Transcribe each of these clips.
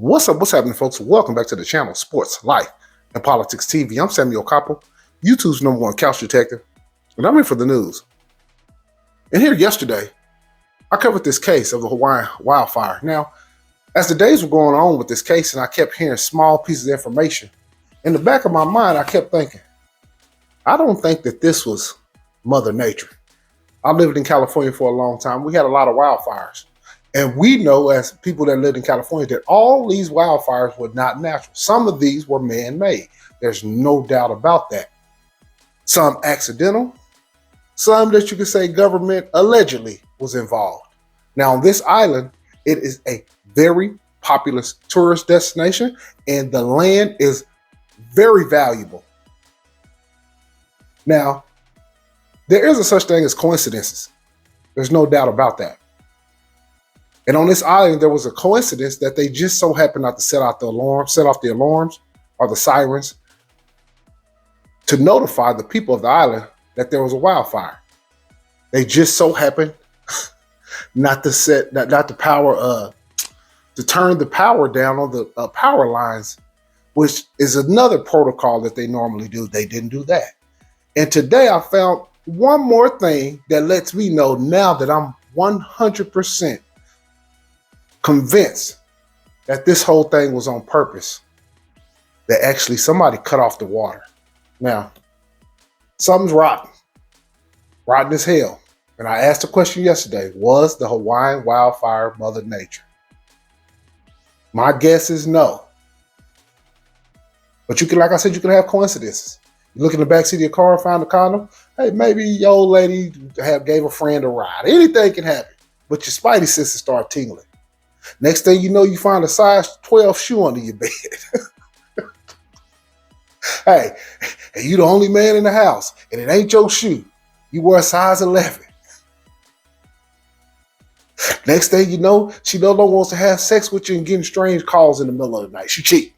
What's up? What's happening, folks? Welcome back to the channel, Sports, Life, and Politics TV. I'm Samuel Koppel, YouTube's #1 couch detective, and I'm here for the news. And here yesterday, I covered this case of the Hawaii wildfire. Now, as the days were going on with this case and I kept hearing small pieces of information, in the back of my mind, I kept thinking, I don't think that this was Mother Nature. I lived in California for a long time. We had a lot of wildfires. And we know, as people that lived in California, that all these wildfires were not natural. Some of these were man-made. There's no doubt about that. Some accidental, some that you could say government allegedly was involved. Now, on this island, it is a very populous tourist destination, and the land is very valuable. Now, there is a such thing as coincidences. There's no doubt about that. And on this island, there was a coincidence that they just so happened not to set off the alarms or the sirens to notify the people of the island that there was a wildfire. They just so happened not to turn the power down on the power lines, which is another protocol that they normally do. They didn't do that. And today I found one more thing that lets me know now that I'm 100% convinced that this whole thing was on purpose, that actually somebody cut off the water. Now, something's rotten as hell. And I asked the question yesterday, was the Hawaiian wildfire Mother Nature? My guess is no. But you can, like I said, you can have coincidences. You look in the backseat of your car and find a condom. Hey, maybe your old lady gave a friend a ride. Anything can happen. But your spidey senses start tingling. Next thing you know, you find a size 12 shoe under your bed. Hey, and you the only man in the house, and it ain't your shoe. You wear a size 11. Next thing you know, she no longer wants to have sex with you and getting strange calls in the middle of the night. She cheating.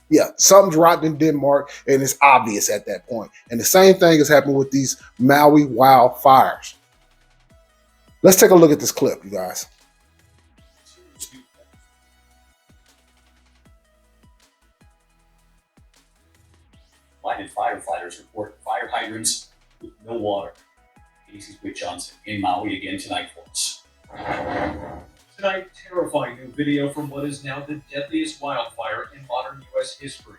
Yeah, something's rotten in Denmark, and it's obvious at that point. And the same thing is happening with these Maui wildfires. Let's take a look at this clip, you guys. Blinded firefighters report fire hydrants with no water. ABC's Whit Johnson in Maui again tonight for us. Tonight, terrifying new video from what is now the deadliest wildfire in modern U.S. history.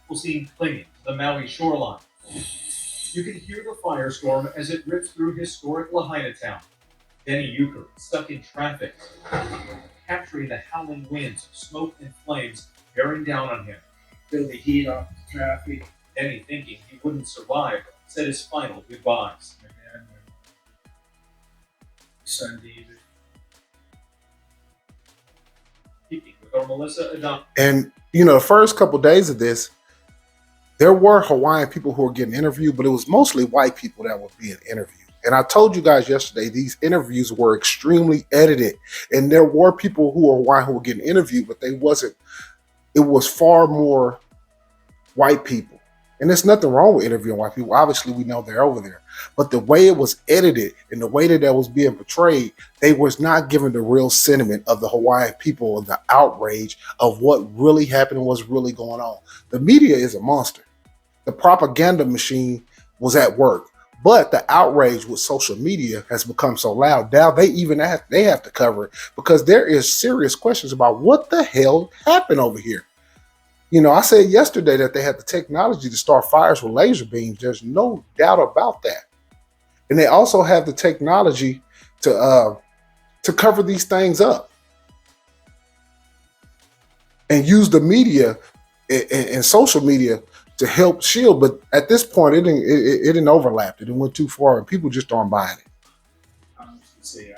People seen clinging to the Maui shoreline. You can hear the firestorm as it rips through historic Lahaina town. Denny Euchre stuck in traffic, capturing the howling winds, smoke and flames bearing down on him. Feel the heat off the traffic. Denny, thinking he wouldn't survive, said his final goodbyes. My dad, my son David. Speaking with our Melissa Adam. And, you know, the first couple of days of this, there were Hawaiian people who were getting interviewed, but it was mostly white people that were being interviewed. And I told you guys yesterday, these interviews were extremely edited. And there were people who were Hawaiian who were getting interviewed, but it was far more white people. And there's nothing wrong with interviewing white people. Obviously, we know they're over there. But the way it was edited and the way that was being portrayed, they was not giving the real sentiment of the Hawaiian people, of the outrage of what really happened and what's really going on. The media is a monster. The propaganda machine was at work. But the outrage with social media has become so loud. Now they have to cover it because there is serious questions about what the hell happened over here. You know, I said yesterday that they had the technology to start fires with laser beams. There's no doubt about that. And they also have the technology to cover these things up and use the media and social media to help shield. But at this point, it didn't overlap. It went too far, and people just aren't buying it. I was gonna say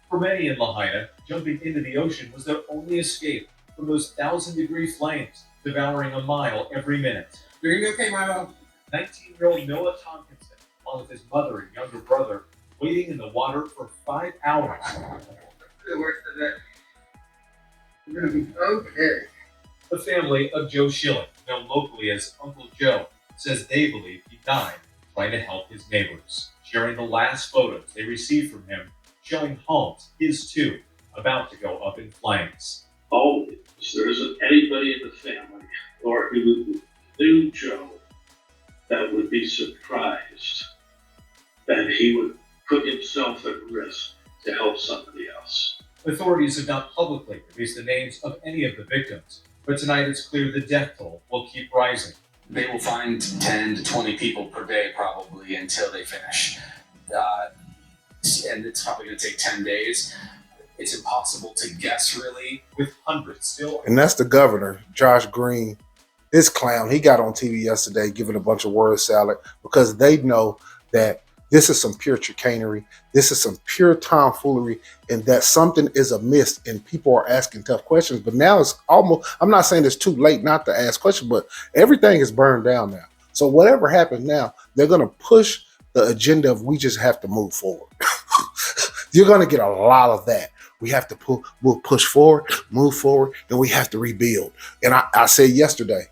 For many in Lahaina, jumping into the ocean was their only escape from those 1,000-degree flames devouring a mile every minute. 19-year-old Noah Tompkinson, along with his mother and younger brother, waiting in the water for 5 hours. we're gonna be okay. The family of Joe Schilling, known locally as Uncle Joe, says they believe he died trying to help his neighbors, sharing the last photos they received from him showing homes, his too, about to go up in flames. Always, there isn't anybody in the family or who knew Joe that would be surprised that he would put himself at risk to help somebody else. Authorities have not publicly released the names of any of the victims, but tonight it's clear the death toll will keep rising. They will find 10 to 20 people per day probably until they finish. And it's probably going to take 10 days. It's impossible to guess, really, with hundreds still. And that's the governor, Josh Green. This clown, he got on TV yesterday giving a bunch of word salad because they know that this is some pure chicanery. This is some pure tomfoolery, and that something is amiss, and people are asking tough questions. But now it's almost, I'm not saying it's too late not to ask questions, but everything is burned down now. So whatever happens now, they're going to push the agenda of we just have to move forward. You're going to get a lot of that. We have to we'll push forward, move forward, and we have to rebuild. And I said yesterday,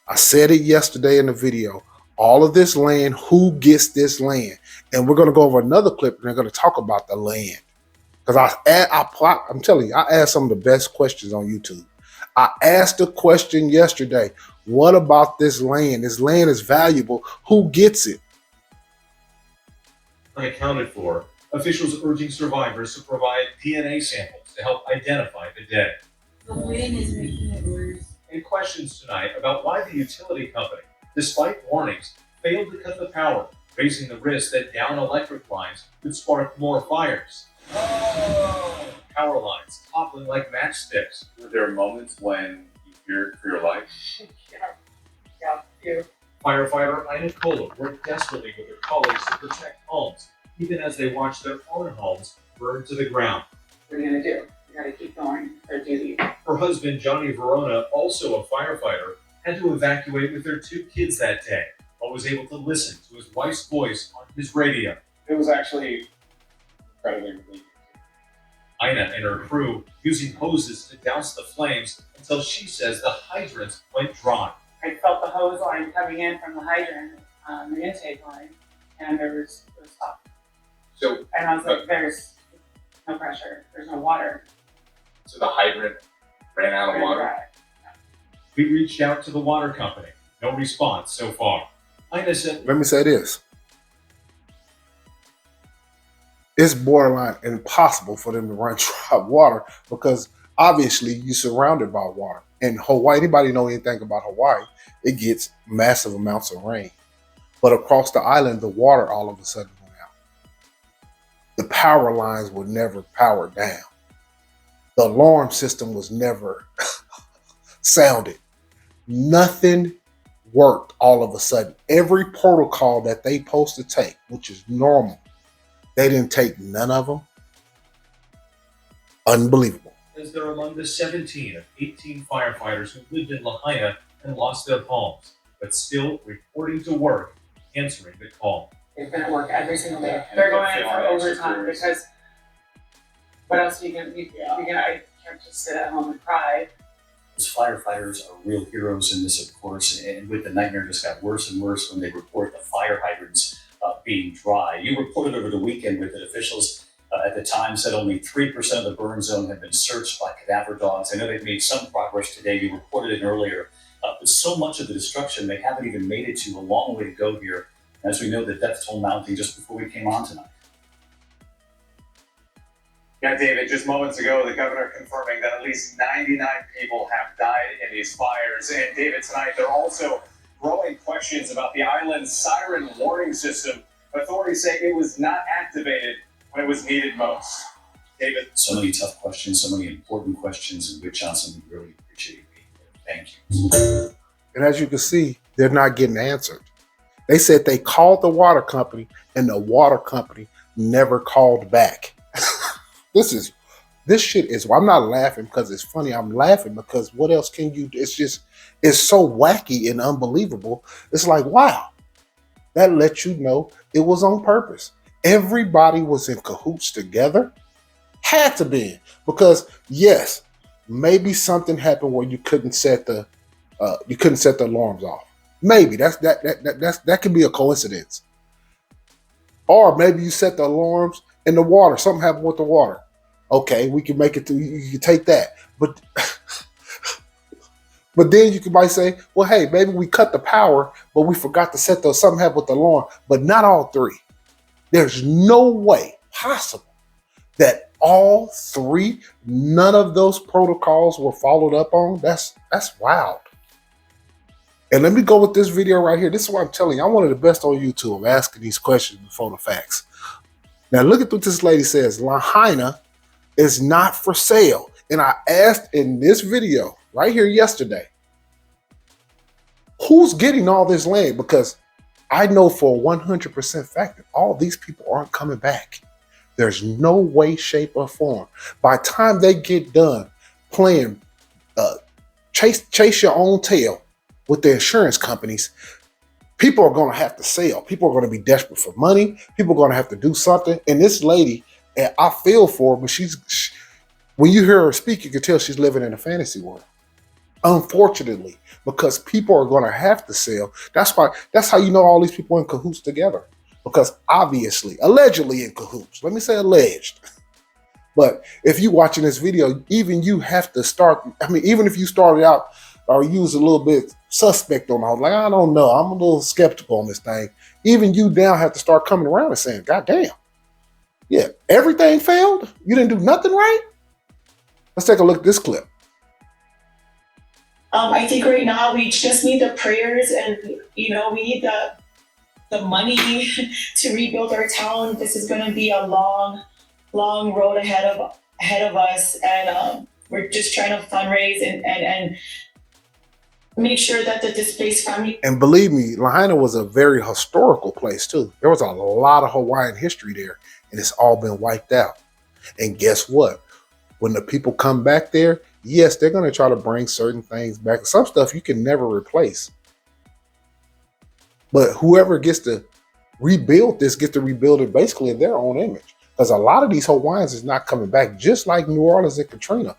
I said it yesterday in the video, all of this land, who gets this land? And we're going to go over another clip and they're going to talk about the land. Because I'm telling you, I asked some of the best questions on YouTube. I asked a question yesterday, what about this land? This land is valuable. Who gets it? Unaccounted for, officials urging survivors to provide DNA samples to help identify the dead. The wind is making it worse. And questions tonight about why the utility company, despite warnings, failed to cut the power, raising the risk that down electric lines could spark more fires. Power lines toppling like matchsticks. Were there moments when you feared for your life? Yeah. Firefighter Ina Kola worked desperately with her colleagues to protect homes, even as they watched their own homes burn to the ground. What are you gonna do? You gotta keep going. Our duty. Her husband, Johnny Verona, also a firefighter, had to evacuate with their 2 kids that day, but was able to listen to his wife's voice on his radio. It was actually incredibly relieving. Ina and her crew using hoses to douse the flames until she says the hydrants went dry. I felt the hose line coming in from the hydrant, the intake line, and it was stopped. So, And I was like, there's no pressure, there's no water. so the hydrant ran out of water. We reached out to the water company. No response so far. Ina said, Let me say this. It's borderline impossible for them to run dry water because obviously you're surrounded by water. In Hawaii, anybody know anything about Hawaii, it gets massive amounts of rain. But across the island, the water all of a sudden went out. The power lines were never powered down. The alarm system was never sounded. Nothing worked all of a sudden. Every protocol that they supposed to take, which is normal, they didn't take none of them. Unbelievable. as they're among the 17 of 18 firefighters who lived in Lahaina and lost their homes, but still reporting to work, answering the call. They've been at work every single day. They're going in for overtime because what else are you gonna do? I can't just sit at home and cry. Those firefighters are real heroes in this, of course, and with the nightmare just got worse and worse when they report the fire hydrants being dry. You reported over the weekend with that officials at the time said only 3% of the burn zone had been searched by cadaver dogs. I know they've made some progress today. You reported it earlier, but so much of the destruction they haven't even made it to. A long way to go here. As we know, the death toll mounting just before we came on tonight. Yeah, David, just moments ago, the governor confirming that at least 99 people have died in these fires. And David, tonight, there are also growing questions about the island's siren warning system. Authorities say it was not activated when it was needed most. David? So many tough questions, so many important questions, and Rick Johnson, we really appreciate you being here. Thank you. And as you can see, they're not getting answered. They said they called the water company and the water company never called back. This shit is, I'm not laughing because it's funny. I'm laughing because what else can you do? It's so wacky and unbelievable. It's like, wow, that lets you know it was on purpose. Everybody was in cahoots together. Had to be. Because yes, maybe something happened where you couldn't set the alarms off. Maybe that could be a coincidence. Or maybe you set the alarms And the water, something happened with the water. Okay, we can make it through. You can take that. But then you could might say, well, hey, maybe we cut the power, but we forgot to set the something happened with the alarm. But not all three. There's no way possible that all three, none of those protocols were followed up on. That's wild. And let me go with this video right here. This is what I'm telling you. I'm one of the best on YouTube. I'm asking these questions before the facts. Now look at what this lady says. Lahaina is not for sale. And I asked in this video right here yesterday, who's getting all this land? Because I know for a 100% fact that all these people aren't coming back. There's no way, shape, or form. By the time they get done playing chase your own tail with the insurance companies, people are going to have to sell. People are going to be desperate for money. People are going to have to do something. And this lady, and I feel for her, but when you hear her speak, you can tell she's living in a fantasy world. Unfortunately, because people are going to have to sell. That's how you know all these people in cahoots together. Because obviously, allegedly in cahoots. Let me say alleged. But if you watching this video, even you have to start. I mean, even if you started out or you was a little bit suspect on all, like, I don't know, I'm a little skeptical on this thing. Even you now have to start coming around and saying, God damn, yeah, everything failed? You didn't do nothing right? Let's take a look at this clip. I think right now we just need the prayers and, we need the money to rebuild our town. This is going to be a long road ahead of us. And we're just trying to fundraise and make sure that the displaced family. And believe me, Lahaina was a very historical place too. There was a lot of Hawaiian history there, and it's all been wiped out. And guess what? When the people come back there, yes, they're going to try to bring certain things back. Some stuff you can never replace. But whoever gets to rebuild this gets to rebuild it basically in their own image. Because a lot of these Hawaiians is not coming back, just like New Orleans and Katrina.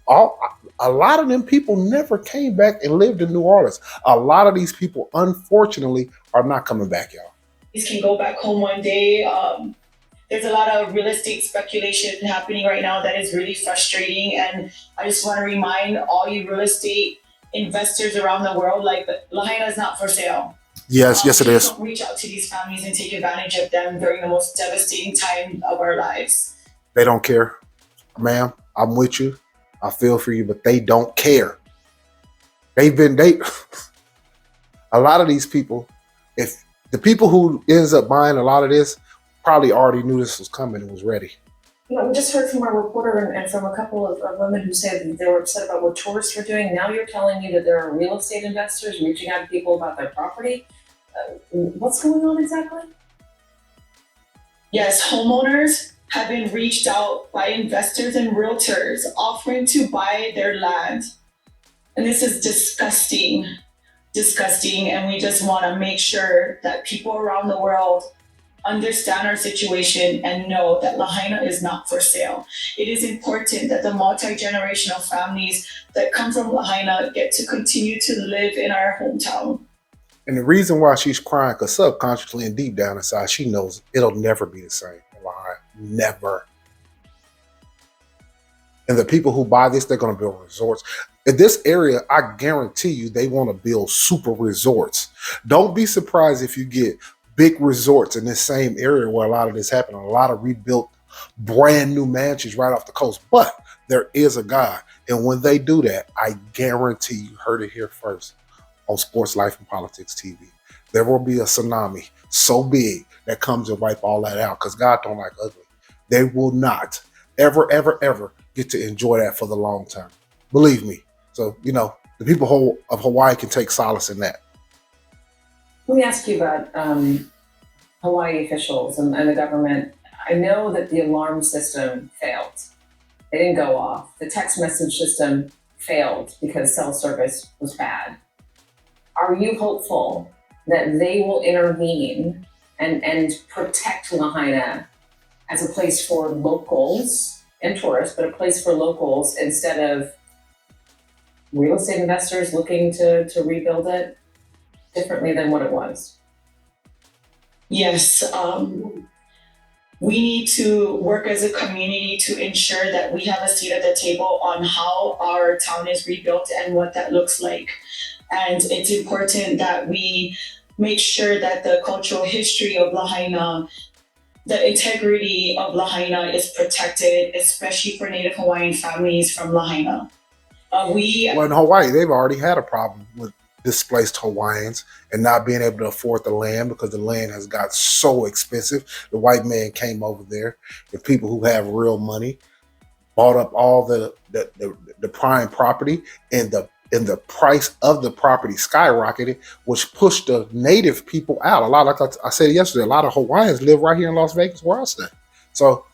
A lot of them people never came back and lived in New Orleans. A lot of these people, unfortunately, are not coming back, y'all. These can go back home one day. There's a lot of real estate speculation happening right now that is really frustrating. And I just want to remind all you real estate investors around the world, like, Lahaina is not for sale. Yes, yes, it is. Don't reach out to these families and take advantage of them during the most devastating time of our lives. They don't care. Ma'am, I'm with you. I feel for you, but they don't care. A lot of these people, if the people who ends up buying a lot of this probably already knew this was coming and was ready. We just heard from our reporter and from a couple of women who said that they were upset about what tourists were doing. Now you're telling me that there are real estate investors reaching out to people about their property. What's going on exactly? Yes, homeowners have been reached out by investors and realtors offering to buy their land. And this is disgusting. And we just want to make sure that people around the world understand our situation and know that Lahaina is not for sale. It is important that the multi-generational families that come from Lahaina get to continue to live in our hometown. And the reason why she's crying, because subconsciously and deep down inside, she knows it'll never be the same. Never. And the people who buy this, they're going to build resorts. In this area, I guarantee you, they want to build super resorts. Don't be surprised if you get big resorts in this same area where a lot of this happened. A lot of rebuilt brand new mansions right off the coast. But there is a God. And when they do that, I guarantee you heard it here first on Sports Life and Politics TV. There will be a tsunami so big that comes and wipe all that out, because God don't like ugly. They will not ever, ever, ever get to enjoy that for the long term. Believe me. So, the people of Hawaii can take solace in that. Let me ask you about Hawaii officials and the government. I know that the alarm system failed. They didn't go off. The text message system failed because cell service was bad. Are you hopeful that they will intervene and protect Lahaina as a place for locals and tourists, but a place for locals instead of real estate investors looking to rebuild it differently than what it was? Yes, We need to work as a community to ensure that we have a seat at the table on how our town is rebuilt and what that looks like. And it's important that we make sure that the cultural history of Lahaina, the integrity of Lahaina is protected, especially for Native Hawaiian families from Lahaina. Well, in Hawaii, they've already had a problem with displaced Hawaiians and not being able to afford the land because the land has got so expensive. The white man came over there. The people who have real money bought up all the prime property, and the price of the property skyrocketed, which pushed the native people out. A lot, like I said yesterday, a lot of Hawaiians live right here in Las Vegas where I stay. So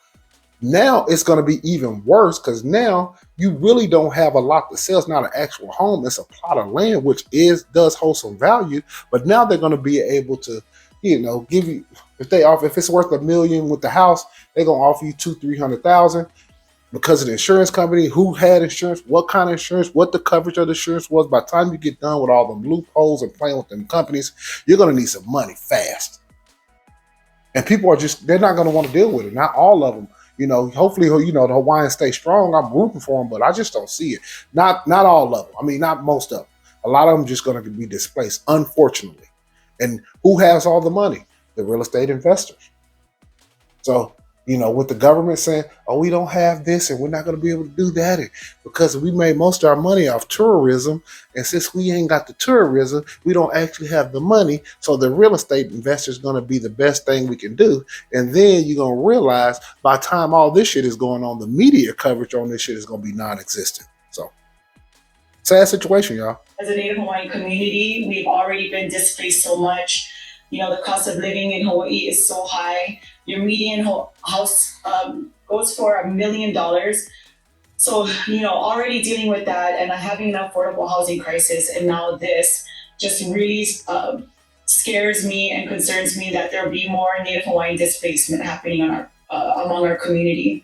now it's going to be even worse because now you really don't have a lot to sell. It's not an actual home. It's a plot of land, which does hold some value. But now they're going to be able to, give you, if it's worth $1 million with the house, they're going to offer you $200,000-300,000 because of the insurance company, who had insurance, what kind of insurance, what the coverage of the insurance was. By the time you get done with all them loopholes and playing with them companies, you're going to need some money fast. And people they're not going to want to deal with it. Not all of them. Hopefully, the Hawaiians stay strong. I'm rooting for them, but I just don't see it. Not all of them. I mean, not most of them. A lot of them just going to be displaced, unfortunately. And who has all the money? The real estate investors. So, with the government saying, oh, we don't have this and we're not going to be able to do that, and because we made most of our money off tourism, and since we ain't got the tourism, we don't actually have the money, so the real estate investor is going to be the best thing we can do. And then you're going to realize by the time all this shit is going on, the media coverage on this shit is going to be non-existent. So, sad situation, y'all. As a Native Hawaiian community, we've already been displaced so much. The cost of living in Hawaii is so high. Your median house goes for $1 million. So, already dealing with that and having an affordable housing crisis, and now this just really scares me and concerns me that there'll be more Native Hawaiian displacement happening on among our community.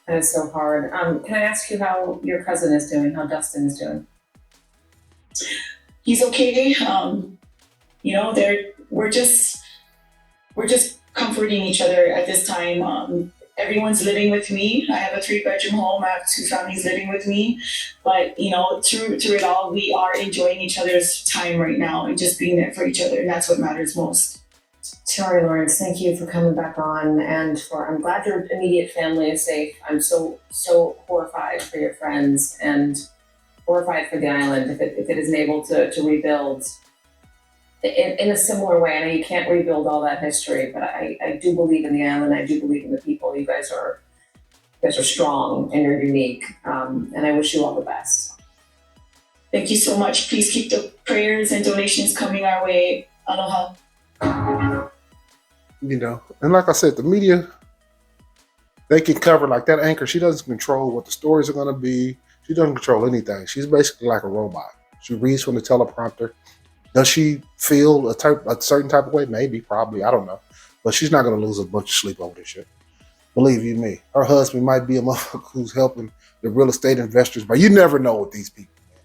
That is so hard. Can I ask you how your cousin is doing, how Dustin is doing? He's okay. We're just comforting each other at this time. Everyone's living with me. I have a 3-bedroom home. I have 2 families living with me. But, through it all, we are enjoying each other's time right now and just being there for each other. And that's what matters most. Terry Lawrence, thank you for coming back on, and I'm glad your immediate family is safe. I'm so horrified for your friends and horrified for the island if it isn't able to rebuild in a similar way. I know you can't rebuild all that history, but I do believe in the island. I do believe in the people. You guys are strong and you're unique, and I wish you all the best. Thank you so much. Please keep the prayers and donations coming our way. Aloha. And like I said, the media, they can cover like that anchor. She doesn't control what the stories are going to be. She doesn't control anything. She's basically like a robot. She reads from the teleprompter. Does she feel a certain type of way? Maybe, probably. I don't know. But she's not going to lose a bunch of sleep over this shit. Believe you me. Her husband might be a motherfucker who's helping the real estate investors, but you never know with these people, man.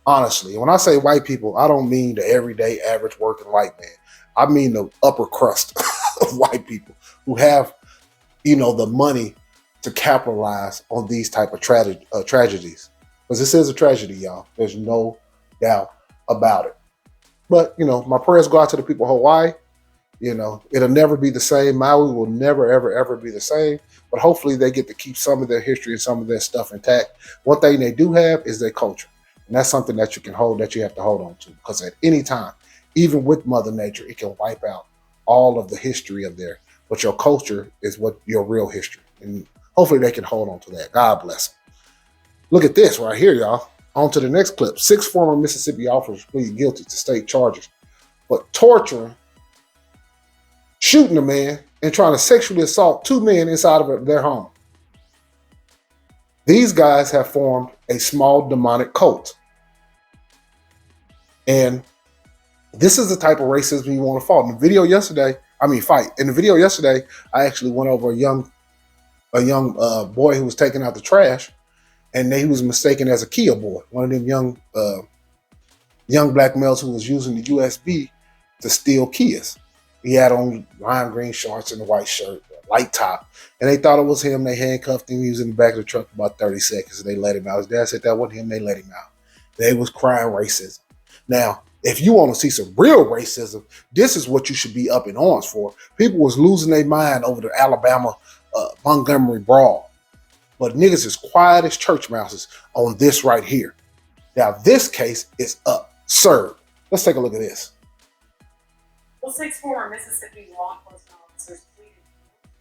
Honestly, when I say white people, I don't mean the everyday average working white man. I mean the upper crust of white people who have, the money to capitalize on these type of tragedies. Because this is a tragedy, y'all. There's no doubt about it. But, my prayers go out to the people of Hawaii. It'll never be the same. Maui will never, ever, ever be the same. But hopefully they get to keep some of their history and some of their stuff intact. One thing they do have is their culture. And that's something that you have to hold on to. Because at any time, even with Mother Nature, it can wipe out all of the history of there. But your culture is what your real history. And hopefully they can hold on to that. God bless them. Look at this right here, y'all. On to the next clip. 6 former Mississippi officers plead guilty to state charges, but torturing, shooting a man, and trying to sexually assault 2 men inside of their home. These guys have formed a small demonic cult. And this is the type of racism you want to fight. In the video yesterday, I actually went over a young boy who was taking out the trash. And he was mistaken as a Kia boy, one of them young black males who was using the USB to steal Kias. He had on lime green shorts and a white shirt. light top. And they thought it was him. They handcuffed him. He was in the back of the truck for about 30 seconds. And they let him out. His dad said that wasn't him. They let him out. They was crying racism. Now, if you want to see some real racism, this is what you should be up in arms for. People was losing their mind over the Alabama Montgomery brawl. But niggas is quiet as church mouses on this right here. Now, this case is absurd. Let's take a look at this. Well, 6 former Mississippi law enforcement officers pleaded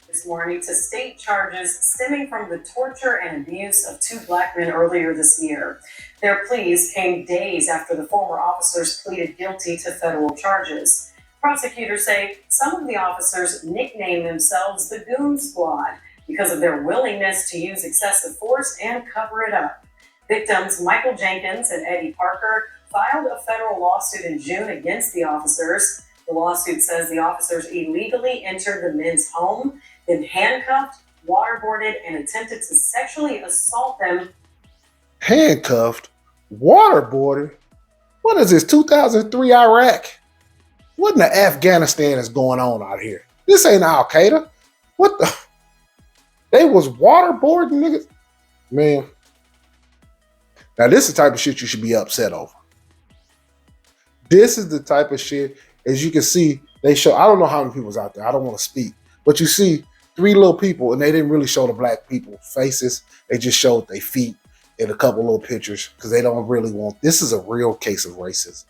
this morning to state charges stemming from the torture and abuse of 2 black men earlier this year. Their pleas came days after the former officers pleaded guilty to federal charges. Prosecutors say some of the officers nicknamed themselves the Goon Squad because of their willingness to use excessive force and cover it up. Victims Michael Jenkins and Eddie Parker filed a federal lawsuit in June against the officers. The lawsuit says the officers illegally entered the men's home, then handcuffed, waterboarded, and attempted to sexually assault them. Handcuffed? Waterboarded? What is this, 2003 Iraq? What in the Afghanistan is going on out here? This ain't Al-Qaeda. What the? They was waterboarding niggas? Man. Now this is the type of shit you should be upset over. This is the type of shit, as you can see, they show, I don't know how many people's out there. I don't want to speak. But you see 3 little people, and they didn't really show the black people faces. They just showed their feet in a couple little pictures because they don't really want, this is a real case of racism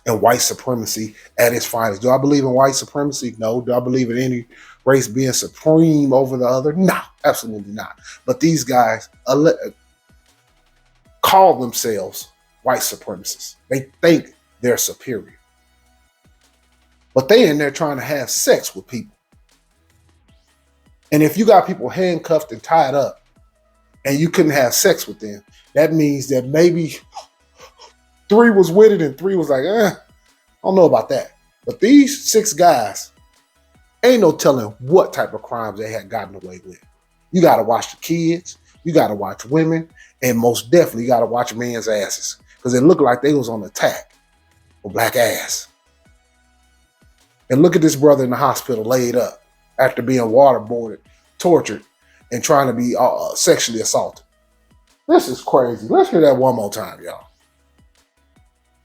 and white supremacy at its finest. Do I believe in white supremacy? No. Do I believe in any race being supreme over the other? No, absolutely not. But these guys call themselves white supremacists. They think they're superior. But they in there trying to have sex with people. And if you got people handcuffed and tied up and you couldn't have sex with them, that means that maybe 3 was with it and 3 was like, I don't know about that. But these 6 guys, ain't no telling what type of crimes they had gotten away with. You got to watch the kids. You got to watch women. And most definitely, you got to watch men's asses. Because it looked like they was on attack for black ass. And look at this brother in the hospital laid up after being waterboarded, tortured, and trying to be sexually assaulted. This is crazy. Let's hear that one more time, y'all.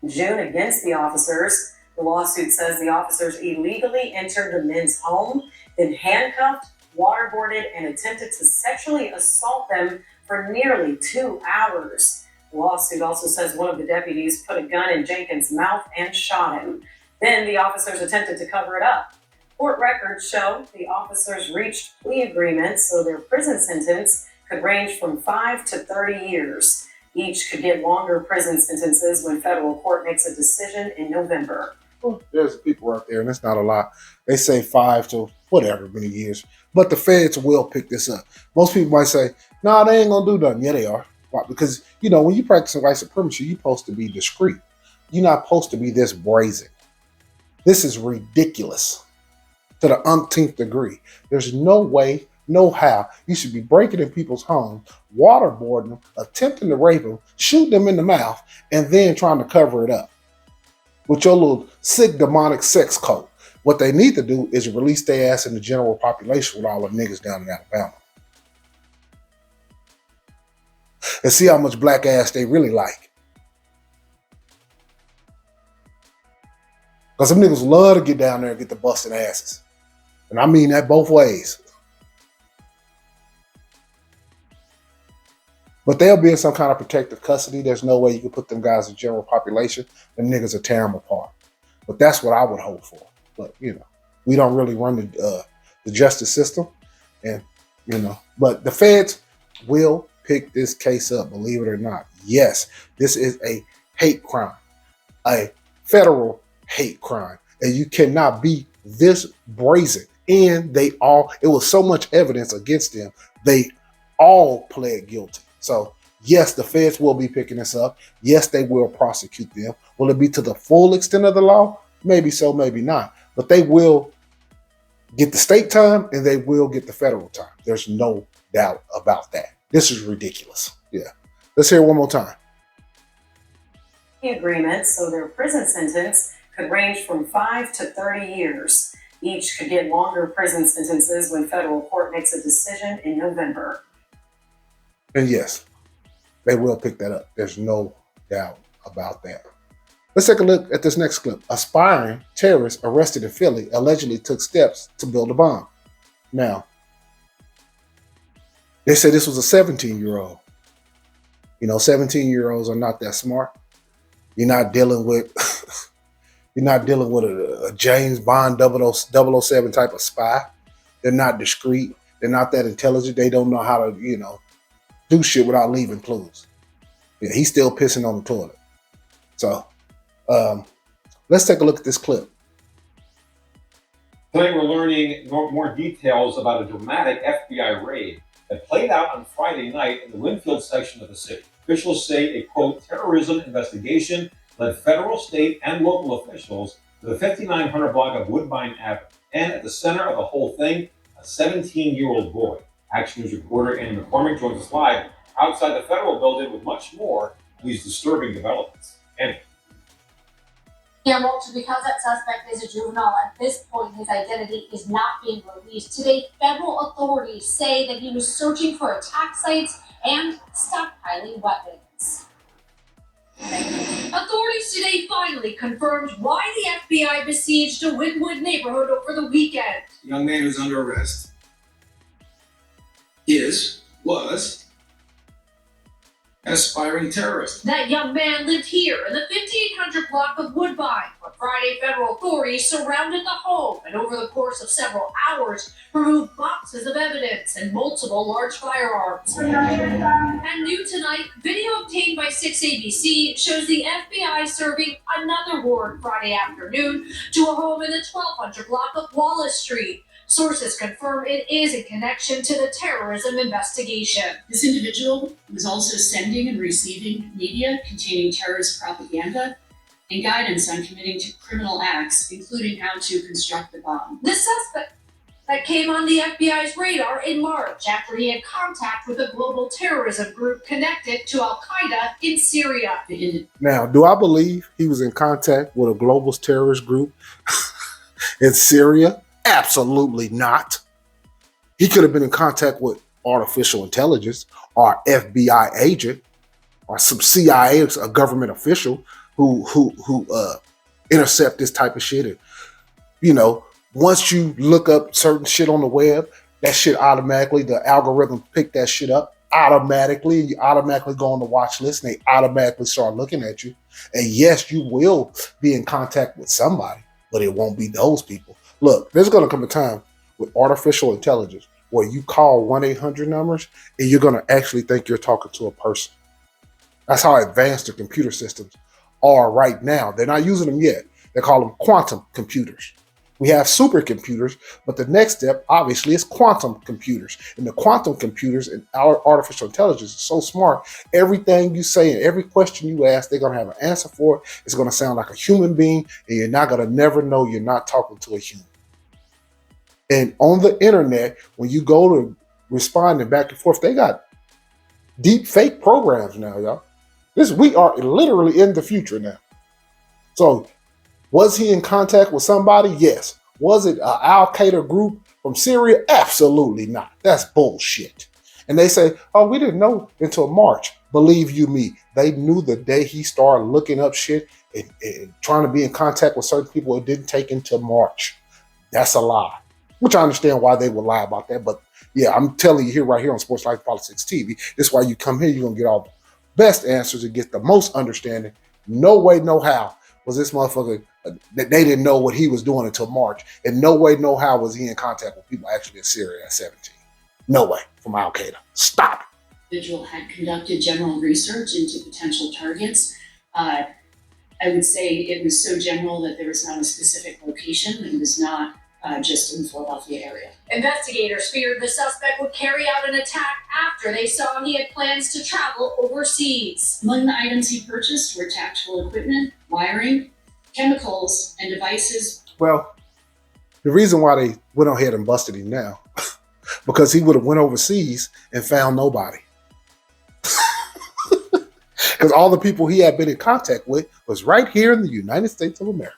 June against the officers. The lawsuit says the officers illegally entered the men's home, then handcuffed, waterboarded, and attempted to sexually assault them for nearly 2 hours. The lawsuit also says one of the deputies put a gun in Jenkins' mouth and shot him. Then the officers attempted to cover it up. Court records show the officers reached plea agreements, so their prison sentence could range from 5 to 30 years. Each could get longer prison sentences when federal court makes a decision in November. Well, there's people out there, and it's not a lot. They say 5 to whatever many years. But the feds will pick this up. Most people might say, nah, they ain't going to do nothing. Yeah, they are. Why? Because, you know, when you practice white supremacy, you're supposed to be discreet. You're not supposed to be this brazen. This is ridiculous to the umpteenth degree. There's no way, no how. You should be breaking in people's homes, waterboarding them, attempting to rape them, shooting them in the mouth, and then trying to cover it up with your little sick demonic sex cult. What they need to do is release their ass in the general population with all the niggas down in Alabama. And see how much black ass they really like. Because some niggas love to get down there and get the busting asses. And I mean that both ways. But they'll be in some kind of protective custody. There's no way you can put them guys in general population. Them niggas are tearing them apart. But that's what I would hope for. But, you know, we don't really run the justice system. And, you know, but the feds will pick this case up, believe it or not. Yes, this is a hate crime. A federal hate crime. And you cannot be this brazen. And it was so much evidence against them. They all pled guilty. So yes, the feds will be picking this up. Yes, they will prosecute them. Will it be to the full extent of the law? Maybe so, maybe not. But they will get the state time and they will get the federal time. There's no doubt about that. This is ridiculous. Yeah. Let's hear it one more time. Agreements, so their prison sentence could range from 5 to 30 years. Each could get longer prison sentences when federal court makes a decision in November. And yes, they will pick that up. There's no doubt about that. Let's take a look at this next clip. Aspiring terrorist arrested in Philly allegedly took steps to build a bomb. Now, they said this was a 17-year-old. You know, 17-year-olds are not that smart. You're not dealing with a James Bond 007 type of spy. They're not discreet. They're not that intelligent. They don't know how to, do shit without leaving clues. Yeah, he's still pissing on the toilet. So, let's take a look at this clip. Today we're learning more details about a dramatic FBI raid that played out on Friday night in the Winfield section of the city. Officials say a, quote, terrorism investigation led federal, state, and local officials to the 5900 block of Woodbine Avenue. And at the center of the whole thing, a 17-year-old boy. Action News reporter Annie McCormick joins us live outside the federal building with much more of these disturbing developments. Annie. Yeah, Walter, because that suspect is a juvenile, at this point his identity is not being released. Today, federal authorities say that he was searching for attack sites and stockpiling weapons. Authorities today finally confirmed why the FBI besieged a Wynwood neighborhood over the weekend. The young man who's under arrest was an aspiring terrorist. That young man lived here in the 5800 block of Woodbine, where Friday federal authorities surrounded the home and over the course of several hours removed boxes of evidence and multiple large firearms. And new tonight, video obtained by 6ABC shows the FBI serving another warrant Friday afternoon to a home in the 1200 block of Wallace Street. Sources confirm it is in connection to the terrorism investigation. This individual was also sending and receiving media containing terrorist propaganda and guidance on committing to criminal acts, including how to construct the bomb. The suspect that came on the FBI's radar in March after he had contact with a global terrorism group connected to Al-Qaeda in Syria. Now, do I believe he was in contact with a global terrorist group in Syria? Absolutely not. He could have been in contact with artificial intelligence or FBI agent or some CIA, a government official who intercept this type of shit. And, once you look up certain shit on the web, that shit automatically, the algorithm pick that shit up automatically. You automatically go on the watch list and they automatically start looking at you. And yes, you will be in contact with somebody, but it won't be those people. Look, there's going to come a time with artificial intelligence where you call 1-800 numbers and you're going to actually think you're talking to a person. That's how advanced the computer systems are right now. They're not using them yet. They call them quantum computers. We have supercomputers, but the next step, obviously, is quantum computers. And the quantum computers and our artificial intelligence is so smart, everything you say and every question you ask, they're going to have an answer for it. It's going to sound like a human being, and you're not going to never know you're not talking to a human. And on the internet, when you go to responding back and forth, they got deep fake programs now, y'all. We are literally in the future now. So, was he in contact with somebody? Yes. Was it an Al-Qaeda group from Syria? Absolutely not. That's bullshit. And they say, oh, we didn't know until March. Believe you me, they knew the day he started looking up shit and trying to be in contact with certain people. It didn't take until March. That's a lie. Which I understand why they would lie about that. But yeah, I'm telling you here, right here on Sports Life Politics TV, this is why you come here. You're going to get all the best answers and get the most understanding. No way, no how was this motherfucker, they didn't know what he was doing until March. And no way, no how was he in contact with people actually in Syria at 17. No way, from Al-Qaeda. Stop. The individual had conducted general research into potential targets. I would say it was so general that there was not a specific location. It was not just in the Philadelphia area. Investigators feared the suspect would carry out an attack after they saw he had plans to travel overseas. Among the items he purchased were tactical equipment, wiring, chemicals, and devices. Well, the reason why they went ahead and busted him now, because he would have went overseas and found nobody. Because all the people he had been in contact with was right here in the United States of America.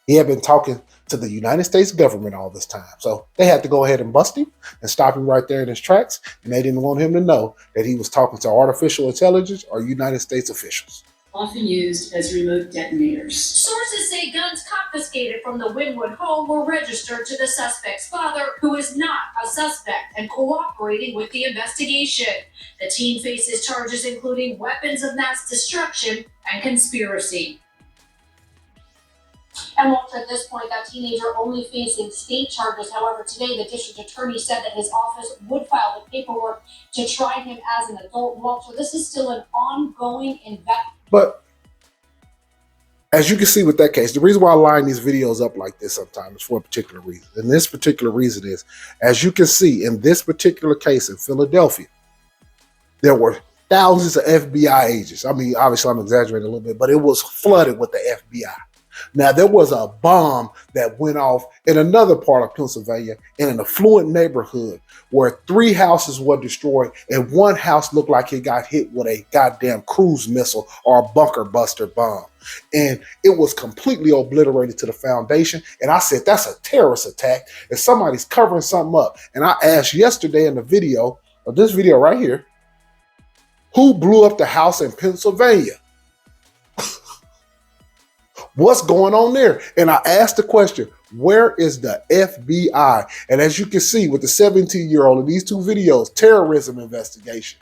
He had been talking to the United States government all this time. So they had to go ahead and bust him and stop him right there in his tracks. And they didn't want him to know that he was talking to artificial intelligence or United States officials. Often used as remote detonators. Sources say guns confiscated from the Wynwood home were registered to the suspect's father, who is not a suspect and cooperating with the investigation. The teen faces charges including weapons of mass destruction and conspiracy. And Walter, at this point, that teenager only facing state charges. However, today the district attorney said that his office would file the paperwork to try him as an adult. Walter, this is still an ongoing investigation. But as you can see with that case, the reason why I line these videos up like this sometimes is for a particular reason. And this particular reason is, as you can see in this particular case in Philadelphia, there were thousands of FBI agents. I mean, obviously I'm exaggerating a little bit, but it was flooded with the FBI. Now, there was a bomb that went off in another part of Pennsylvania in an affluent neighborhood where 3 houses were destroyed and 1 house looked like it got hit with a goddamn cruise missile or a bunker buster bomb. And it was completely obliterated to the foundation. And I said, that's a terrorist attack and somebody's covering something up. And I asked yesterday in the video, or this video right here, who blew up the house in Pennsylvania? What's going on there? And I asked the question, where is the FBI? And as you can see with the 17-year-old in these 2 videos, terrorism investigation.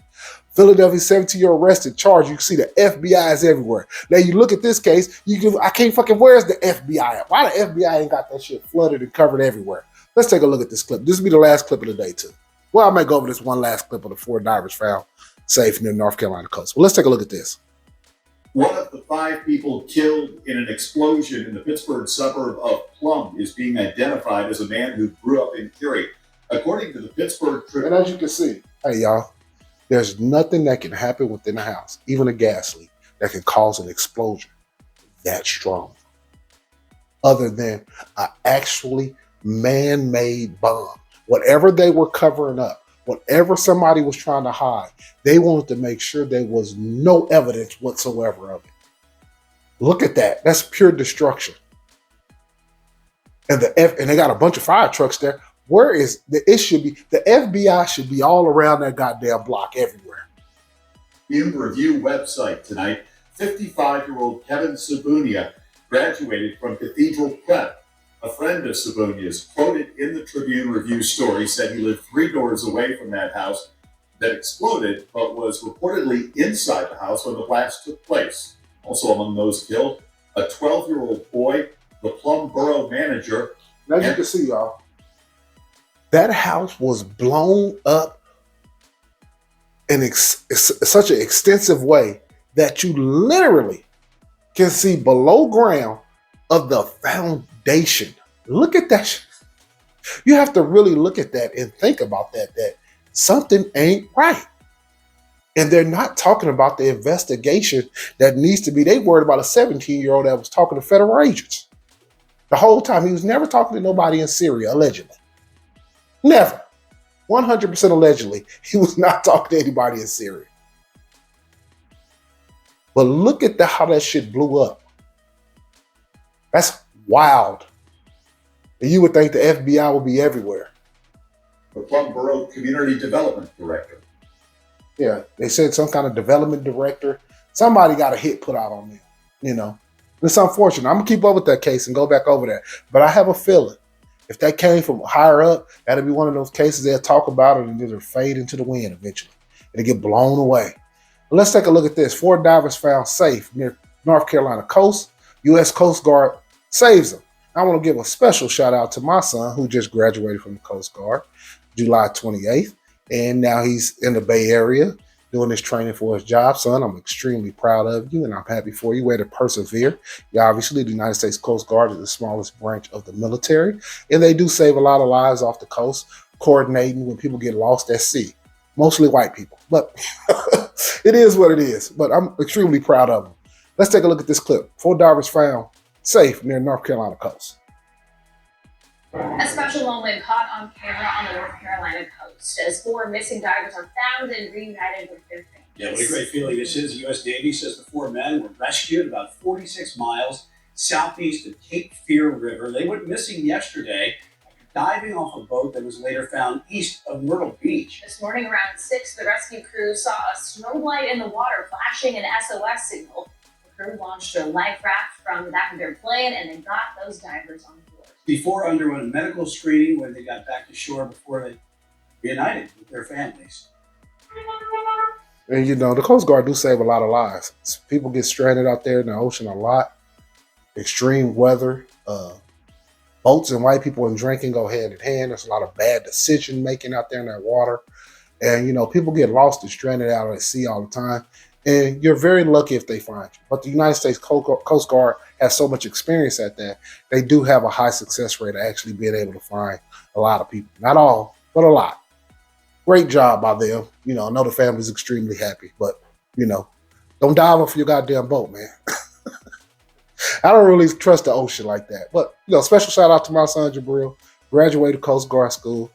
Philadelphia 17-year-old arrested, charged. You can see the FBI is everywhere. Now you look at this case, I can't fucking, where's the FBI at? Why the FBI ain't got that shit flooded and covered everywhere? Let's take a look at this clip. This will be the last clip of the day too. Well, I might go over this one last clip of the 4 divers found safe near North Carolina coast. Well, let's take a look at this. One of the 5 people killed in an explosion in the Pittsburgh suburb of Plum is being identified as a man who grew up in Cary. According to the Pittsburgh Tribune. And as you can see, hey y'all, there's nothing that can happen within a house, even a gas leak, that can cause an explosion that strong, other than an actually man-made bomb. Whatever they were covering up, whatever somebody was trying to hide, they wanted to make sure there was no evidence whatsoever of it. Look at that. That's pure destruction. And they got a bunch of fire trucks there. Where is the FBI should be all around that goddamn block everywhere. Review website tonight. 55-year-old Kevin Sabunia graduated from Cathedral Prep. A friend of Sabunia's, quoted in the Tribune Review story, said he lived 3 doors away from that house that exploded, but was reportedly inside the house when the blast took place. Also among those killed, a 12-year-old boy, the Plum Borough manager. Now you can see, y'all, that house was blown up in such an extensive way that you literally can see below ground of the foundation. Look at that. You have to really look at that and think about that something ain't right. And they're not talking about the investigation that needs to be. They worried about a 17-year-old that was talking to federal agents. The whole time he was never talking to nobody in Syria, allegedly. Never. 100% allegedly, he was not talking to anybody in Syria. But look at how that shit blew up. That's wild. And you would think the FBI would be everywhere. The Plum Borough Community Development Director. Yeah, they said some kind of development director. Somebody got a hit put out on them, you know. It's unfortunate. I'm going to keep up with that case and go back over that. But I have a feeling if that came from higher up, that'll be one of those cases they'll talk about it and it'll fade into the wind eventually. It'll get blown away. But let's take a look at this. 4 divers found safe near North Carolina coast. U.S. Coast Guard saves them. I want to give a special shout out to my son who just graduated from the Coast Guard July 28th. And now he's in the Bay Area doing his training for his job. Son, I'm extremely proud of you and I'm happy for you. Way to persevere. Obviously, the United States Coast Guard is the smallest branch of the military. And they do save a lot of lives off the coast, coordinating when people get lost at sea. Mostly white people. But it is what it is. But I'm extremely proud of them. Let's take a look at this clip. 4 divers found safe near North Carolina coast. A special moment caught on camera on the North Carolina coast as 4 missing divers are found and reunited with their families. Yeah, what a great feeling this is. The U.S. Navy says the 4 men were rescued about 46 miles southeast of Cape Fear River. They went missing yesterday after diving off a boat that was later found east of Myrtle Beach. This morning around 6, the rescue crew saw a snow light in the water flashing an SOS signal. The crew launched a life raft from the back of their plane and they got those divers on board. Before underwent medical screening when they got back to shore before they reunited with their families. And you know, the Coast Guard do save a lot of lives. People get stranded out there in the ocean a lot. Extreme weather, boats and white people and drinking go hand in hand. There's a lot of bad decision making out there in that water. And you know, people get lost and stranded out at sea all the time. And you're very lucky if they find you. But the United States Coast Guard has so much experience at that. They do have a high success rate of actually being able to find a lot of people. Not all, but a lot. Great job by them. You know, I know the family's extremely happy, but you know, don't dive off your goddamn boat, man. I don't really trust the ocean like that. But you know, special shout out to my son Jabril, graduated Coast Guard school,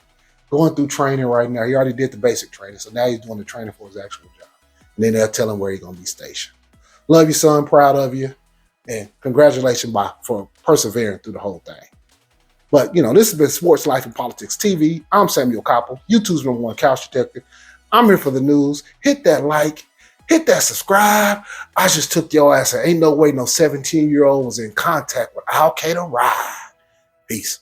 going through training right now. He already did the basic training, so now he's doing the training for his actual job. And then they'll tell him where he's gonna be stationed. Love you, son. Proud of you, and congratulations for persevering through the whole thing. But, you know, this has been Sports Life and Politics TV. I'm Samuel Koppel, YouTube's #1 couch detective. I'm here for the news. Hit that like, hit that subscribe. I just took your ass. Ain't no way no 17-year-old was in contact with Al Qaeda. Ride. Peace.